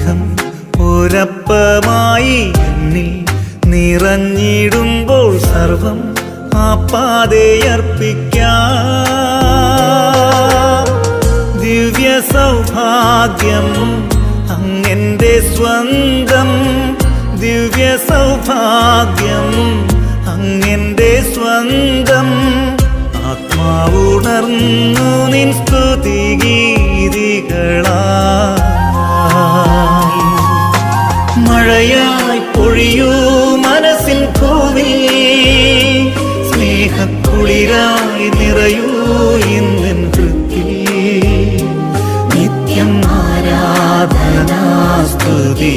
സ്നേഹം ഒരപ്പമായി എന്നിൽ നിറഞ്ഞിടുമ്പോൾ സർവം ആപ്പാതെയർപ്പിക്കാം. ദിവ്യ സൗഭാഗ്യം അങ്ങെന്റെ സ്വന്തം, ദിവ്യ സൗഭാഗ്യം അങ്ങെന്റെ സ്വന്തം. ആത്മാവുണർന്നു നിൻ സ്തുതിഗീതികളായി. മഴയായി പൊഴിയൂ മനസ്സിൻ പൂവിൽ, സ്നേഹക്കുളിരായി നിറയൂ ഇന്നെൻ ഹൃത്തിൽ. നിത്യം ആരാധനാ സ്തുതി.